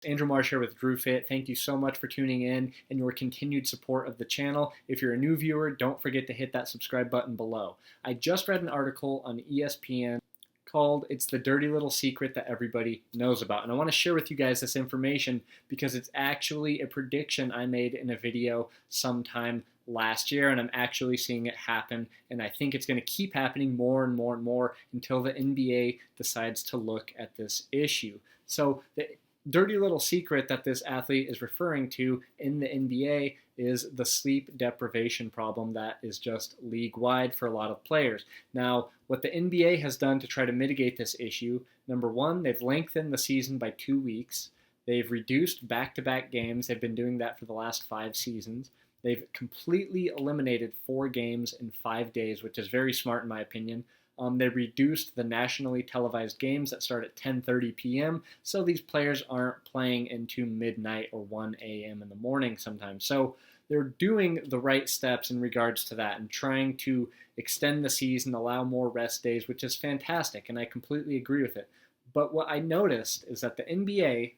Andrew Marsh here with DrewFit. Thank you so much for tuning in and your continued support of the channel. If you're a new viewer, don't forget to hit that subscribe button below. I just read an article on ESPN called "It's the Dirty Little Secret That Everybody Knows About." And I want to share with you guys this information because it's actually a prediction I made in a video sometime last year, and I'm actually seeing it happen, and I think it's going to keep happening more and more and more until the NBA decides to look at this issue. So the dirty little secret that this athlete is referring to in the NBA is the sleep deprivation problem that is just league-wide for a lot of players. Now, what the NBA has done to try to mitigate this issue, number one, they've lengthened the season by 2 weeks. They've reduced back-to-back games. They've been doing that for the last 5 seasons. They've completely eliminated 4 games in 5 days, which is very smart in my opinion. They reduced the nationally televised games that start at 10:30 p.m. so these players aren't playing into midnight or 1 a.m. in the morning sometimes. So they're doing the right steps in regards to that and trying to extend the season, allow more rest days, which is fantastic, and I completely agree with it. But what I noticed is that the NBA,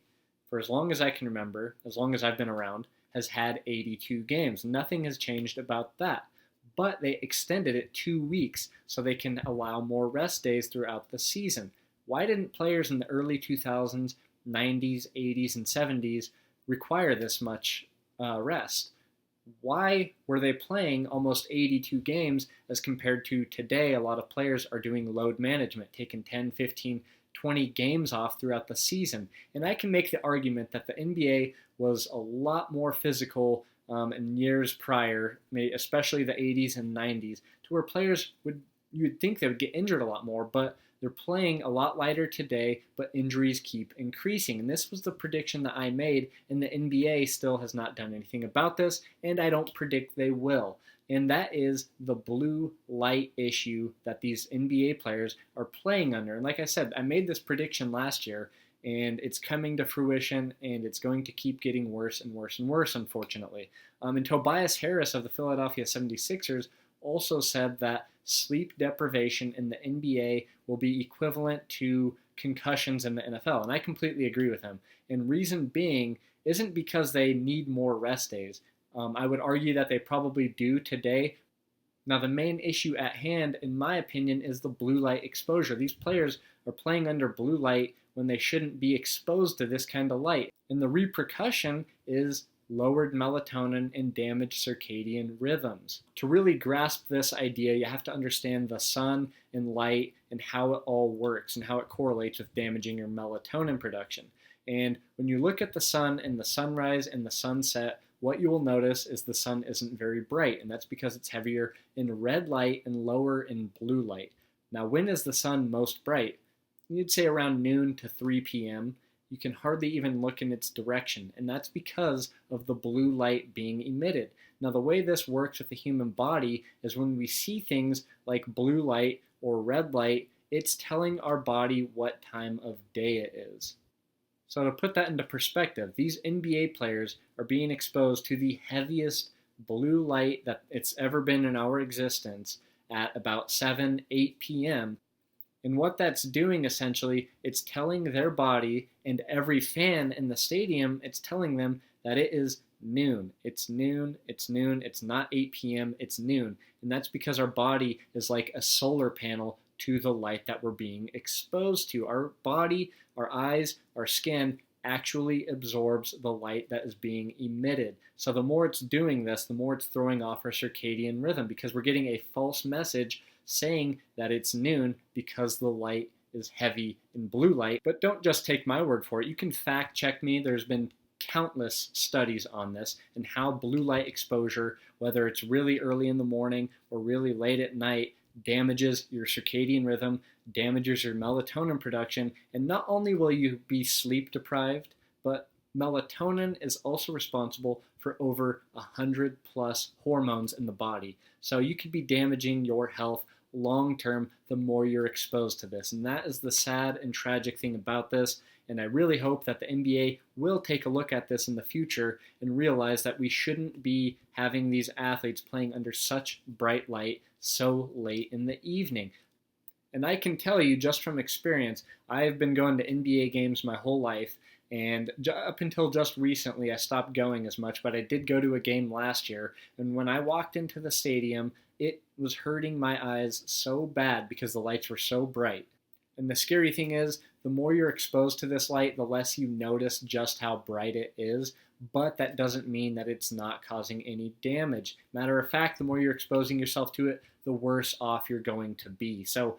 for as long as I can remember, as long as I've been around, has had 82 games. Nothing has changed about that. But they extended it 2 weeks so they can allow more rest days throughout the season. Why didn't players in the early 2000s, 90s, 80s, and 70s require this much rest? Why were they playing almost 82 games as compared to today? A lot of players are doing load management, taking 10, 15, 20 games off throughout the season. And I can make the argument that the NBA was a lot more physical in years prior, especially the 80s and 90s, to where players you'd think they would get injured a lot more, but they're playing a lot lighter today, but injuries keep increasing. And this was the prediction that I made, and the NBA still has not done anything about this, and I don't predict they will. And that is the blue light issue that these NBA players are playing under. And like I said, I made this prediction last year, and it's coming to fruition, and it's going to keep getting worse and worse and worse, unfortunately. And Tobias Harris of the Philadelphia 76ers also said that sleep deprivation in the NBA will be equivalent to concussions in the NFL, and I completely agree with him. And reason being isn't because they need more rest days. I would argue that they probably do today. Now, the main issue at hand, in my opinion, is the blue light exposure. These players are playing under blue light when they shouldn't be exposed to this kind of light. And the repercussion is lowered melatonin and damaged circadian rhythms. To really grasp this idea, you have to understand the sun and light and how it all works and how it correlates with damaging your melatonin production. And when you look at the sun and the sunrise and the sunset, what you will notice is the sun isn't very bright, and that's because it's heavier in red light and lower in blue light. Now, when is the sun most bright? You'd say around noon to 3 p.m. You can hardly even look in its direction, and that's because of the blue light being emitted. Now, the way this works with the human body is when we see things like blue light or red light, it's telling our body what time of day it is. So to put that into perspective, these NBA players are being exposed to the heaviest blue light that it's ever been in our existence at about 7, 8 p.m. And what that's doing, essentially, it's telling their body and every fan in the stadium, it's telling them that it is noon. It's noon, it's noon, it's not 8 p.m., it's noon. And that's because our body is like a solar panel to the light that we're being exposed to. Our body, our eyes, our skin actually absorbs the light that is being emitted. So the more it's doing this, the more it's throwing off our circadian rhythm because we're getting a false message saying that it's noon because the light is heavy in blue light. But don't just take my word for it. You can fact check me. There's been countless studies on this and how blue light exposure, whether it's really early in the morning or really late at night, damages your circadian rhythm, damages your melatonin production, and not only will you be sleep deprived, but melatonin is also responsible for over 100 plus hormones in the body. So you could be damaging your health long term the more you're exposed to this. And that is the sad and tragic thing about this. And I really hope that the NBA will take a look at this in the future and realize that we shouldn't be having these athletes playing under such bright light so late in the evening. And I can tell you just from experience, I've been going to NBA games my whole life, And up until just recently, I stopped going as much, but I did go to a game last year. And when I walked into the stadium, it was hurting my eyes so bad because the lights were so bright. And the scary thing is, the more you're exposed to this light, the less you notice just how bright it is. But that doesn't mean that it's not causing any damage. Matter of fact, the more you're exposing yourself to it, the worse off you're going to be. So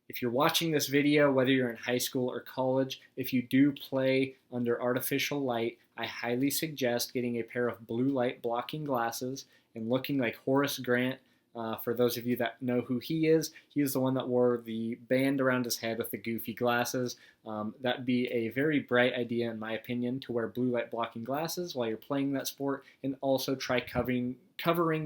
if you're watching this video, whether you're in high school or college, if you do play under artificial light, I highly suggest getting a pair of blue light blocking glasses and looking like Horace Grant. For those of you that know who he is the one that wore the band around his head with the goofy glasses. That'd be a very bright idea, in my opinion, to wear blue light blocking glasses while you're playing that sport, and also try covering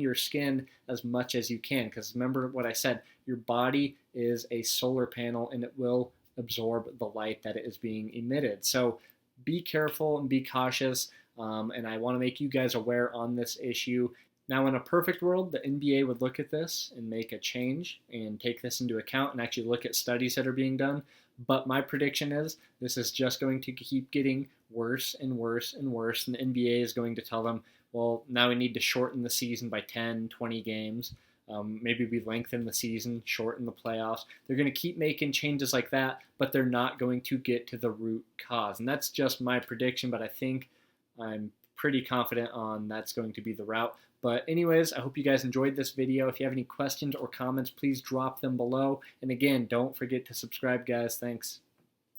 your skin as much as you can, because remember what I said, your body is a solar panel and it will absorb the light that is being emitted. So be careful and be cautious, and I want to make you guys aware on this issue. Now, in a perfect world, the NBA would look at this and make a change and take this into account and actually look at studies that are being done. But my prediction is this is just going to keep getting worse and worse and worse. And the NBA is going to tell them, well, now we need to shorten the season by 10, 20 games. Maybe we lengthen the season, shorten the playoffs. They're going to keep making changes like that, but they're not going to get to the root cause. And that's just my prediction, but I think I'm pretty confident on that's going to be the route. But anyways, I hope you guys enjoyed this video. If you have any questions or comments, please drop them below. And again, don't forget to subscribe, guys. Thanks.